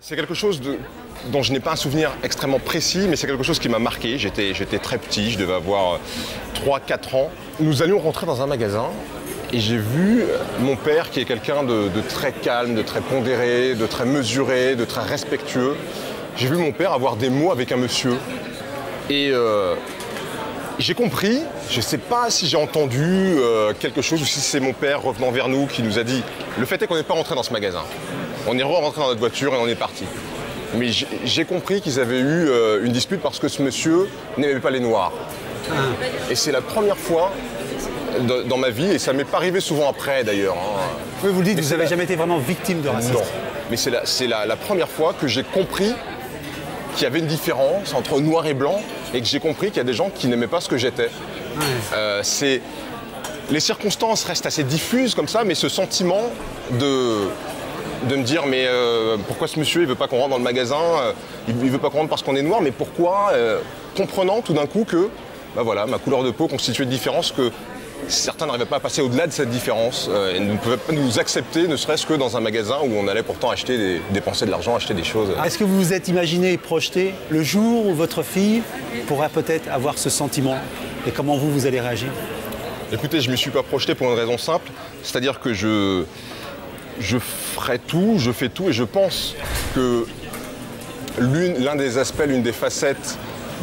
C'est quelque chose dont je n'ai pas un souvenir extrêmement précis, mais c'est quelque chose qui m'a marqué. J'étais très petit, je devais avoir 3-4 ans. Nous allions rentrer dans un magasin et j'ai vu mon père, qui est quelqu'un de très calme, de très pondéré, de très mesuré, de très respectueux. J'ai vu mon père avoir des mots avec un monsieur. Et j'ai compris, je ne sais pas si j'ai entendu quelque chose ou si c'est mon père revenant vers nous qui nous a dit « Le fait est qu'on n'est pas rentré dans ce magasin. On est rentré dans notre voiture et on est parti. » Mais j'ai compris qu'ils avaient eu une dispute parce que ce monsieur n'aimait pas les Noirs. Et c'est la première fois dans ma vie, et ça ne m'est pas arrivé souvent après d'ailleurs. Oui, vous le dites, vous n'avez jamais été vraiment victime de racisme. Non, mais c'est la première fois que j'ai compris qu'il y avait une différence entre noir et blanc et que j'ai compris qu'il y a des gens qui n'aimaient pas ce que j'étais. Ouais. Les circonstances restent assez diffuses comme ça, mais ce sentiment de me dire mais pourquoi ce monsieur il veut pas qu'on rentre dans le magasin, il veut pas qu'on rentre parce qu'on est noir, mais pourquoi, comprenant tout d'un coup que bah voilà, ma couleur de peau constituait une différence, que certains n'arrivaient pas à passer au-delà de cette différence et ne pouvaient pas nous accepter, ne serait-ce que dans un magasin où on allait pourtant dépenser de l'argent, acheter des choses. Est-ce que vous vous êtes imaginé, projeté, le jour où votre fille pourra peut-être avoir ce sentiment? Et comment vous allez réagir? Écoutez, je ne m'y suis pas projeté pour une raison simple, c'est-à-dire que je ferai tout, je fais tout, et je pense que l'un des aspects, l'une des facettes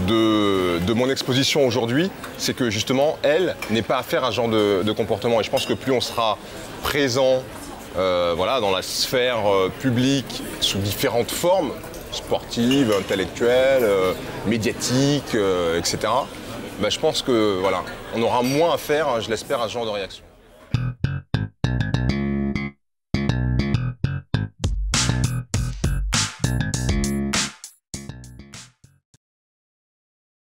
de mon exposition aujourd'hui, c'est que justement, elle n'est pas à faire un genre de comportement. Et je pense que plus on sera présent voilà, dans la sphère publique sous différentes formes, sportives, intellectuelles, médiatiques, etc., bah, je pense que voilà, on aura moins à faire, je l'espère, à ce genre de réaction.